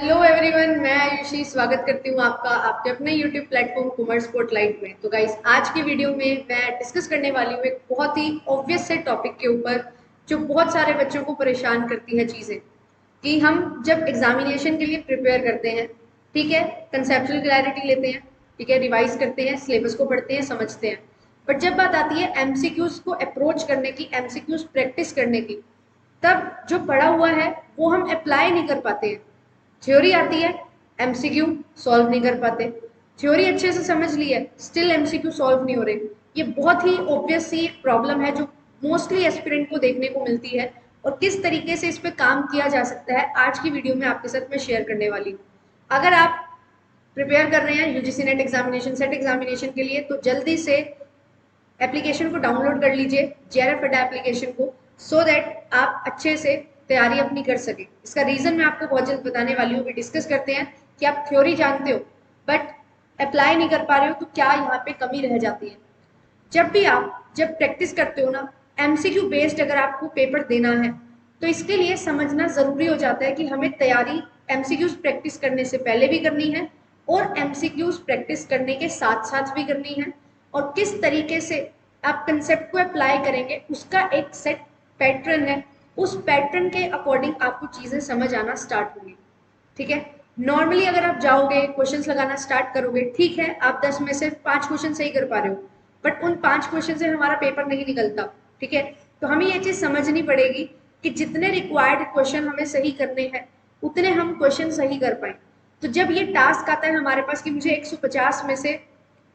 Hello everyone, मैं आयुषी स्वागत करती हूँ आपका आपके अपने यूट्यूब प्लेटफॉर्म कॉमर्स स्पॉटलाइट में। तो गाइस, आज की वीडियो में मैं डिस्कस करने वाली हूँ एक बहुत ही ऑब्वियस से टॉपिक के ऊपर जो बहुत सारे बच्चों को परेशान करती है चीज़ें कि हम जब एग्जामिनेशन के लिए प्रिपेयर करते हैं, ठीक है, कंसेप्चुअल क्लैरिटी लेते हैं, ठीक है, रिवाइज करते हैं, सिलेबस को पढ़ते हैं, समझते हैं, बट जब बात आती है एमसीक्यूज को अप्रोच करने की, एमसीक्यूज प्रैक्टिस करने की, तब जो पढ़ा हुआ है वो हम अप्लाई नहीं कर पाते हैं। थ्योरी आती है, एमसीक्यू सॉल्व नहीं कर पाते। थ्योरी अच्छे से समझ ली है, स्टिल एमसीक्यू सॉल्व नहीं हो रहे। ये बहुत ही ऑब्वियस सी प्रॉब्लम है जो मोस्टली एस्पिरेंट को देखने को मिलती है, और किस तरीके से इस पे काम किया जा सकता है आज की वीडियो में आपके साथ मैं शेयर करने वाली हूँ। अगर आप प्रिपेयर कर रहे हैं UGC net examination, set examination के लिए, तो जल्दी से एप्लीकेशन को डाउनलोड कर लीजिए, जेआरएफ अड्डा एप्लीकेशन को, सो दैट आप अच्छे से तैयारी अपनी कर सके। इसका रीजन मैं आपको बहुत जल्द बताने वाली हूँ। डिस्कस करते हैं कि आप थ्योरी जानते हो बट अप्लाई नहीं कर पा रहे हो, तो क्या यहाँ पे कमी रह जाती है। जब भी आप जब प्रैक्टिस करते हो ना, एमसीक्यू बेस्ड अगर आपको पेपर देना है, तो इसके लिए समझना जरूरी हो जाता है कि हमें तैयारी एमसीक्यूज प्रैक्टिस करने से पहले भी करनी है और एमसीक्यूज प्रैक्टिस करने के साथ साथ भी करनी है, और किस तरीके से आप कंसेप्ट को अप्लाई करेंगे उसका एक सेट पैटर्न है। उस पैटर्न के अकॉर्डिंग आपको चीजें समझ आना स्टार्ट होंगी, ठीक है। नॉर्मली अगर आप जाओगे क्वेश्चंस लगाना स्टार्ट करोगे, ठीक है, आप 10 में से 5 क्वेश्चन सही कर पा रहे हो, बट उन 5 क्वेश्चन से हमारा पेपर नहीं निकलता, ठीक है। तो हमें ये चीज समझनी पड़ेगी कि जितने रिक्वायर्ड क्वेश्चन हमें सही करने हैं उतने हम क्वेश्चन सही कर पाए। तो जब ये टास्क आता है हमारे पास कि मुझे 150 में से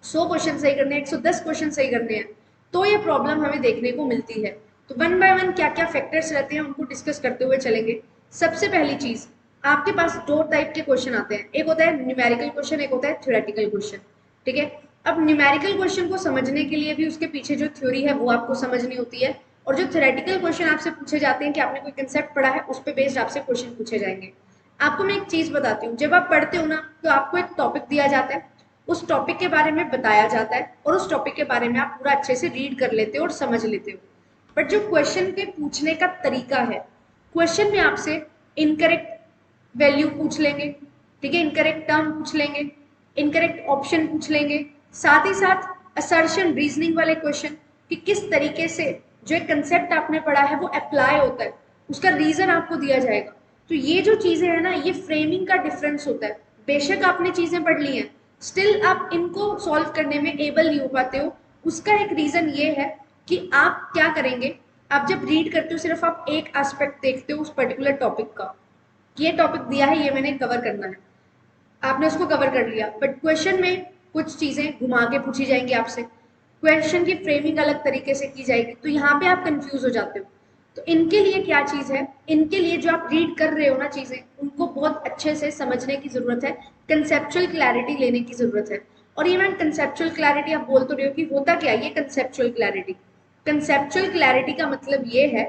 100 क्वेश्चन सही करने हैं, 110 क्वेश्चन सही करने हैं, तो ये प्रॉब्लम हमें देखने को मिलती है। तो वन बाय वन क्या क्या फैक्टर्स रहते हैं उनको डिस्कस करते हुए चलेंगे। सबसे पहली चीज, आपके पास दो टाइप के क्वेश्चन आते हैं, एक होता है न्यूमेरिकल क्वेश्चन, एक होता है थ्योरेटिकल क्वेश्चन, ठीक है। अब न्यूमेरिकल क्वेश्चन को समझने के लिए भी उसके पीछे जो थ्योरी है वो आपको समझनी होती है, और जो थ्योरेटिकल क्वेश्चन आपसे पूछे जाते हैं कि आपने कोई कंसेप्ट पढ़ा है उस पर बेस्ड आपसे क्वेश्चन पूछे जाएंगे। आपको मैं एक चीज बताती हूँ, जब आप पढ़ते हो ना, तो आपको एक टॉपिक दिया जाता है, उस टॉपिक के बारे में बताया जाता है, और उस टॉपिक के बारे में आप पूरा अच्छे से रीड कर लेते हो और समझ लेते हो। बट जो क्वेश्चन के पूछने का तरीका है, क्वेश्चन में आपसे इनकरेक्ट वैल्यू पूछ लेंगे, ठीक है, इनकरेक्ट टर्म पूछ लेंगे, इनकरेक्ट ऑप्शन पूछ लेंगे, साथ ही साथ असर्शन रीजनिंग वाले क्वेश्चन कि किस तरीके से जो एक कंसेप्ट आपने पढ़ा है वो अप्लाई होता है, उसका रीजन आपको दिया जाएगा। तो ये जो चीजें है ना, ये फ्रेमिंग का डिफरेंस होता है। बेशक आपने चीजें पढ़ ली हैं, स्टिल आप इनको सॉल्व करने में एबल नहीं हो पाते हो। उसका एक रीजन ये है कि आप क्या करेंगे, आप जब रीड करते हो सिर्फ आप एक एस्पेक्ट देखते हो उस पर्टिकुलर टॉपिक का, ये टॉपिक दिया है, ये मैंने कवर करना है, आपने उसको कवर कर लिया, बट क्वेश्चन में कुछ चीजें घुमा के पूछी जाएंगी आपसे, क्वेश्चन की फ्रेमिंग अलग तरीके से की जाएगी, तो यहाँ पे आप कंफ्यूज हो जाते हो। तो इनके लिए क्या चीज है, इनके लिए जो आप रीड कर रहे हो ना चीजें, उनको बहुत अच्छे से समझने की जरूरत है, कंसेप्चुअल क्लैरिटी लेने की जरूरत है। और ये मैम कंसेप्चुअल क्लैरिटी आप बोल तो रहे हो कि होता क्या है ये कंसेप्चुअल क्लैरिटी। कंसेप्चुअल क्लैरिटी का मतलब ये है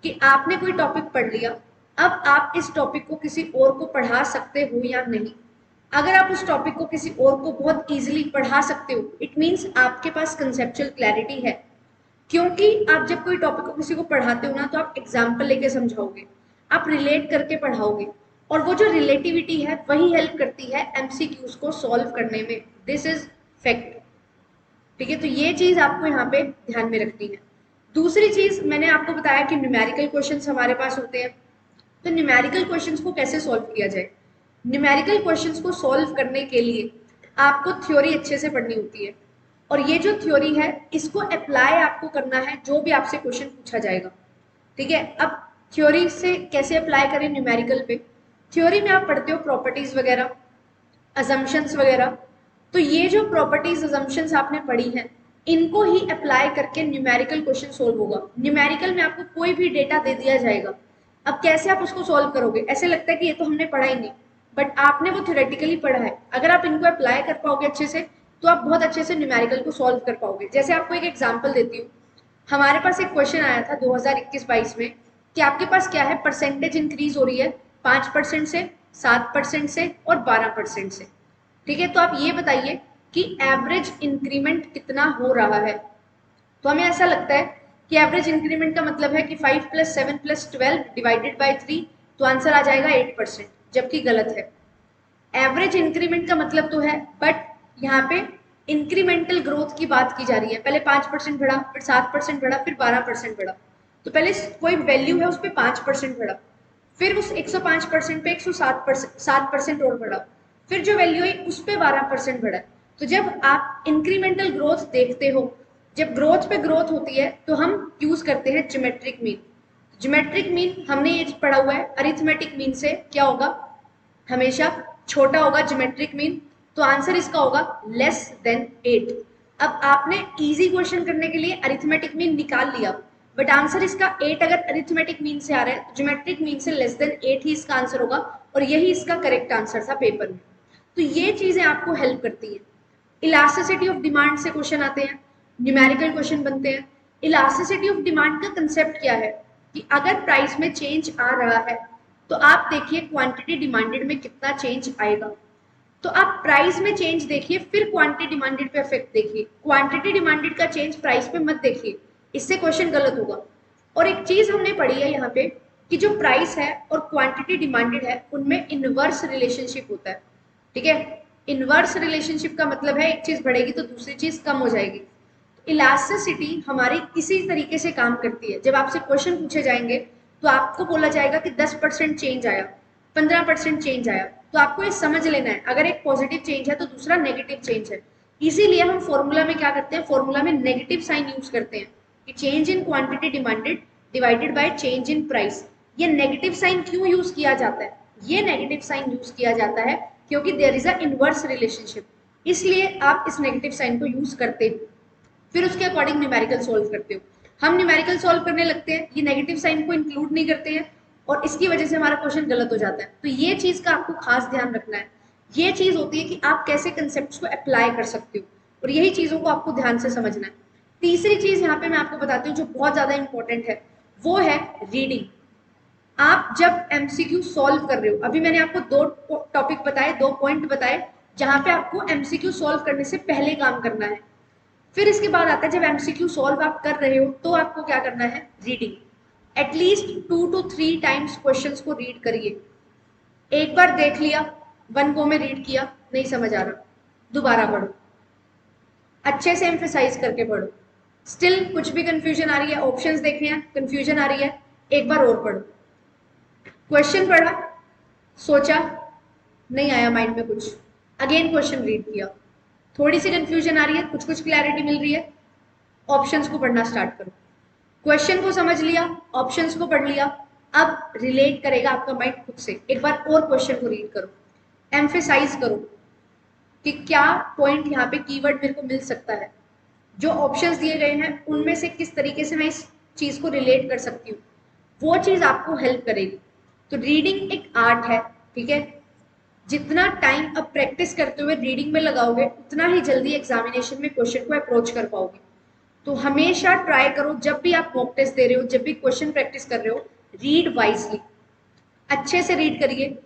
कि आपने कोई टॉपिक पढ़ लिया, अब आप इस टॉपिक को किसी और को पढ़ा सकते हो या नहीं। अगर आप उस टॉपिक को किसी और को बहुत इजीली पढ़ा सकते हो, इट मीन्स आपके पास कंसेप्चुअल क्लैरिटी है। क्योंकि आप जब कोई टॉपिक को किसी को पढ़ाते हो ना, तो आप एग्जाम्पल लेके समझाओगे, आप रिलेट करके पढ़ाओगे, और वो जो रिलेटिविटी है वही हेल्प करती है एमसीक्यूज को सॉल्व करने में। दिस इज फैक्ट, ठीक है। तो ये चीज आपको यहाँ पे ध्यान में रखनी है। दूसरी चीज, मैंने आपको बताया कि न्यूमेरिकल क्वेश्चंस हमारे पास होते हैं, तो न्यूमेरिकल क्वेश्चंस को कैसे सॉल्व किया जाए। न्यूमेरिकल क्वेश्चंस को सॉल्व करने के लिए आपको थ्योरी अच्छे से पढ़नी होती है, और ये जो थ्योरी है इसको अप्लाई आपको करना है जो भी आपसे क्वेश्चन पूछा जाएगा, ठीक है। अब थ्योरी से कैसे अप्लाई करें न्यूमेरिकल पे, थ्योरी में आप पढ़ते हो प्रॉपर्टीज वगैरह, अजम्पशंस वगैरह, तो ये जो प्रॉपर्टीज अजम्पशंस आपने पढ़ी हैं, इनको ही अप्लाई करके न्यूमेरिकल क्वेश्चन सोल्व होगा। न्यूमेरिकल में आपको कोई भी डेटा दे दिया जाएगा, अब कैसे आप उसको सॉल्व करोगे, ऐसे लगता है कि ये तो हमने पढ़ा ही नहीं, बट आपने वो थ्योरेटिकली पढ़ा है। अगर आप इनको अप्लाई कर पाओगे अच्छे से, तो आप बहुत अच्छे से न्यूमेरिकल को सॉल्व कर पाओगे। जैसे आपको एक एग्जाम्पल देती हूँ, हमारे पास एक क्वेश्चन आया था 2021-22 में कि आपके पास क्या है, परसेंटेज इंक्रीज हो रही है 5% से, 7% से और 12% से, ठीक है। तो आप ये बताइए कि एवरेज इंक्रीमेंट कितना हो रहा है। तो हमें ऐसा लगता है कि एवरेज इंक्रीमेंट का मतलब है कि 5 + 7 + 12 डिवाइडेड बाई 3, तो आंसर आ जाएगा 8%, जबकि गलत है। एवरेज इंक्रीमेंट का मतलब तो है, बट यहाँ पे इंक्रीमेंटल ग्रोथ की बात की जा रही है। पहले 5% बढ़ा, फिर 7% बढ़ा, फिर 12% बढ़ा। तो पहले कोई वैल्यू है उस पर 5% बढ़ा, फिर उस 105% पे 107% और बढ़ा, फिर जो वैल्यू है उस पर 12% बढ़ा। तो जब आप इंक्रीमेंटल ग्रोथ देखते हो, जब ग्रोथ पे ग्रोथ होती है, तो हम यूज करते हैं ज्योमेट्रिक मीन। ज्योमेट्रिक मीन हमने ये पढ़ा हुआ है, अरिथमेटिक मीन से क्या होगा, हमेशा छोटा होगा ज्योमेट्रिक मीन। तो आंसर इसका होगा लेस देन 8। अब आपने इजी क्वेश्चन करने के लिए अरिथमेटिक मीन निकाल लिया, बट आंसर इसका 8 अगर अरिथमेटिक मीन से आ रहा है तो ज्योमेट्रिक मीन से लेस देन 8 ही इसका आंसर होगा, और यही इसका करेक्ट आंसर था पेपर में। तो ये चीजें आपको हेल्प करती है। इलास्टिसिटी ऑफ डिमांड से क्वेश्चन आते हैं, न्यूमेरिकल क्वेश्चन बनते हैं। इलास्टिसिटी ऑफ डिमांड का कंसेप्ट क्या है कि अगर प्राइस में चेंज आ रहा है तो आप देखिए क्वांटिटी डिमांडेड में कितना चेंज आएगा। तो आप प्राइस में चेंज देखिए, फिर क्वांटिटी डिमांडेड पे इफेक्ट देखिए। क्वांटिटी डिमांडेड का चेंज प्राइस पे मत देखिए, इससे क्वेश्चन गलत होगा। और एक चीज हमने पढ़ी है यहाँ पे कि जो प्राइस है और क्वांटिटी डिमांडेड है उनमें इनवर्स रिलेशनशिप होता है। ठीक है, इनवर्स रिलेशनशिप का मतलब है एक चीज बढ़ेगी तो दूसरी चीज कम हो जाएगी। इलास्टिसिटी हमारी इसी तरीके से काम करती है। जब आपसे क्वेश्चन पूछे जाएंगे तो आपको बोला जाएगा कि 10% चेंज आया, 15% चेंज आया, तो आपको ये समझ लेना है अगर एक पॉजिटिव चेंज है तो दूसरा नेगेटिव चेंज है। इसीलिए हम फॉर्मूला में क्या करते हैं, फॉर्मूला में नेगेटिव साइन यूज करते हैं कि change in quantity demanded divided by change in price. ये नेगेटिव साइन क्यों यूज किया जाता है, ये नेगेटिव साइन यूज किया जाता है क्योंकि there is a inverse relationship, इसलिए आप इस नेगेटिव साइन को यूज करते हैं। फिर उसके अकॉर्डिंग न्यूमेरिकल सोल्व करते हो। हम न्यूमेरिकल सोल्व करने लगते हैं, ये नेगेटिव साइन को इंक्लूड नहीं करते हैं, और इसकी वजह से हमारा क्वेश्चन गलत हो जाता है। तो ये चीज का आपको खास ध्यान रखना है। ये चीज होती है कि आप कैसे कंसेप्ट को अप्लाई कर सकते हो, और यही चीजों को आपको ध्यान से समझना है। तीसरी चीज यहाँ पे मैं आपको बताती हूँ जो बहुत ज्यादा इंपॉर्टेंट है, वो है रीडिंग। आप जब एमसीक्यू सॉल्व कर रहे हो, अभी मैंने आपको दो टॉपिक बताए, दो पॉइंट बताए जहां पे आपको एमसीक्यू सॉल्व करने से पहले काम करना है। फिर इसके बाद आता है जब एमसीक्यू सॉल्व आप कर रहे हो तो आपको क्या करना है, reading. At least 2 to 3 times questions को रीड करिए। एक बार देख लिया, वन गो में रीड किया, नहीं समझ आ रहा, दोबारा पढ़ो, अच्छे से एम्फेसाइज करके पढ़ो। स्टिल कुछ भी कंफ्यूजन आ रही है, ऑप्शंस देखे हैं, कंफ्यूजन आ रही है, एक बार और पढ़ो। क्वेश्चन पढ़ा, सोचा, नहीं आया माइंड में कुछ, अगेन क्वेश्चन रीड किया, थोड़ी सी कंफ्यूजन आ रही है, कुछ कुछ क्लैरिटी मिल रही है, ऑप्शंस को पढ़ना स्टार्ट करो। क्वेश्चन को समझ लिया, ऑप्शंस को पढ़ लिया, अब रिलेट करेगा आपका माइंड खुद से। एक बार और क्वेश्चन को रीड करो, एम्फेसाइज करो कि क्या पॉइंट यहाँ पे कीवर्ड मेरे को मिल सकता है, जो ऑप्शंस दिए गए हैं उनमें से किस तरीके से मैं इस चीज को रिलेट कर सकती हूँ, वो चीज आपको हेल्प करेगी। तो रीडिंग एक आर्ट है, ठीक है। जितना टाइम अब प्रैक्टिस करते हुए रीडिंग में लगाओगे उतना ही जल्दी एग्जामिनेशन में क्वेश्चन को अप्रोच कर पाओगे। तो हमेशा ट्राई करो, जब भी आप मॉक टेस्ट दे रहे हो, जब भी क्वेश्चन प्रैक्टिस कर रहे हो, रीड वाइजली, अच्छे से रीड करिए,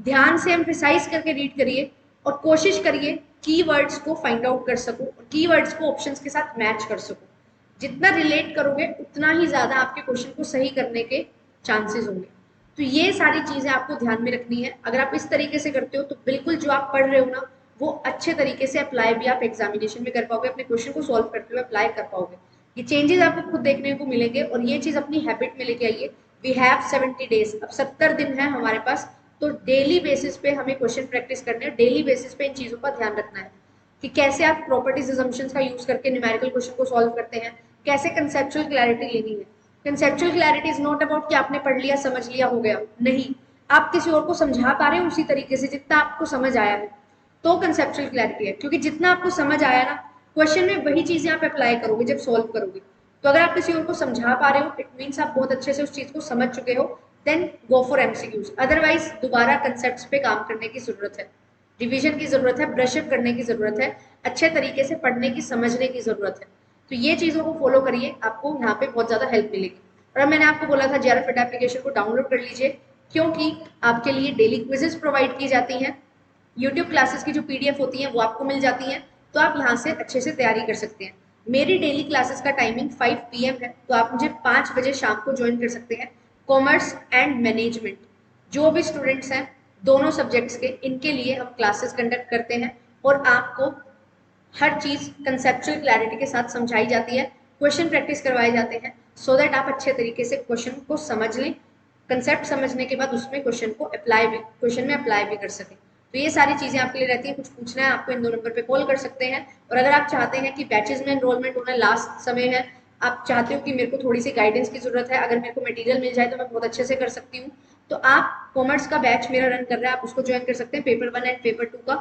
ध्यान से एम्फेसाइज करके रीड करिए, और कोशिश करिए कीवर्ड्स को फाइंड आउट कर सको, और कीवर्ड्स को ऑप्शंस के साथ मैच कर सको। जितना रिलेट करोगे उतना ही ज्यादा आपके क्वेश्चन को सही करने के चांसेस होंगे। तो ये सारी चीजें आपको ध्यान में रखनी है। अगर आप इस तरीके से करते हो तो बिल्कुल जो आप पढ़ रहे हो ना, वो अच्छे तरीके से अप्लाई भी आप एग्जामिनेशन में कर पाओगे, अपने क्वेश्चन को सॉल्व करते हुए अप्लाई कर पाओगे। ये चेंजेस आपको खुद देखने को मिलेंगे, और ये चीज अपनी हैबिट में लेके आइए। वी हैव 70 डेज, अब 70 दिन है हमारे पास, तो डेली बेसिस पे हमें क्वेश्चन प्रैक्टिस करने हैं, डेली बेसिस पे इन चीजों का ध्यान रखना है कि कैसे आप प्रॉपर्टीज अजम्पशंस का यूज करके न्यूमेरिकल क्वेश्चन को सॉल्व करते हैं, कैसे कंसेप्चुअल क्लैरिटी लेनी है। Conceptual clarity is not about कि आपने पढ़ लिया, समझ लिया, हो गया, नहीं, आप किसी और को समझा पा रहे हो उसी तरीके से जितना आपको समझ आया है, तो कंसेप्चुअल क्लैरिटी है। क्योंकि जितना आपको समझ आया ना, क्वेश्चन में वही चीजें आप अप्लाई करोगे जब सॉल्व करोगे। तो अगर आप किसी और को समझा पा रहे हो, इट मीन्स आप बहुत अच्छे से उस चीज को समझ चुके हो, then go for MCQs. Otherwise दोबारा कंसेप्ट्स पे काम करने की जरूरत है, रिवीजन की जरूरत है, ब्रशअप करने की जरूरत है, अच्छे तरीके से पढ़ने की, समझने की जरूरत है। तो ये चीजों को फॉलो करिए, आपको यहाँ पे बहुत ज्यादा हेल्प मिलेगी। और अब मैंने आपको बोला था जेआरएफ फिट एप्लीकेशन को डाउनलोड कर लीजिए, क्योंकि आपके लिए डेली क्विजेस प्रोवाइड की जाती हैं, यूट्यूब क्लासेस की जो पीडीएफ होती हैं वो आपको मिल जाती हैं, तो आप यहाँ से अच्छे से तैयारी कर सकते हैं। मेरी डेली क्लासेस का टाइमिंग 5 PM है, तो आप मुझे 5 बजे शाम को ज्वाइन कर सकते हैं। कॉमर्स एंड मैनेजमेंट जो भी स्टूडेंट्स हैं दोनों सब्जेक्ट्स के, इनके लिए हम क्लासेस कंडक्ट करते हैं और आपको हर चीज़ कंसेप्चुअल क्लैरिटी के साथ समझाई जाती है, क्वेश्चन प्रैक्टिस करवाए जाते हैं सो दैट आप अच्छे तरीके से क्वेश्चन को समझ लें, कंसेप्ट समझने के बाद उसमें क्वेश्चन में अप्लाई भी कर सकें। तो ये सारी चीज़ें आपके लिए रहती है। कुछ पूछना है आपको इन 2 नंबर पे कॉल कर सकते हैं। और अगर आप चाहते हैं कि बैचेस में एनरोलमेंट होना लास्ट समय है, आप चाहते हो कि मेरे को थोड़ी सी गाइडेंस की ज़रूरत है, अगर मेरे को मटेरियल मिल जाए तो मैं बहुत अच्छे से कर सकती हूँ, तो आप कॉमर्स का बैच मेरा रन कर रहा है, आप उसको ज्वाइन कर सकते हैं। पेपर 1 एंड पेपर 2 का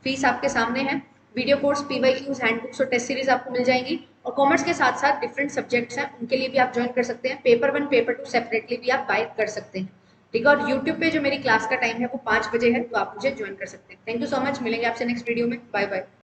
फीस आपके सामने है। वीडियो कोर्स, पीवाईक्यूज, हैंडबुक्स और टेस्ट सीरीज आपको मिल जाएंगी। और कॉमर्स के साथ साथ डिफरेंट सब्जेक्ट्स हैं, उनके लिए भी आप ज्वाइन कर सकते हैं। पेपर 1 पेपर 2 सेपरेटली भी आप बाय कर सकते हैं। ठीक है, और यूट्यूब पे जो मेरी क्लास का टाइम है वो 5 बजे है, तो आप मुझे ज्वाइन कर सकते हैं। थैंक यू सो मच, मिलेंगे आपसे नेक्स्ट वीडियो में। Bye bye.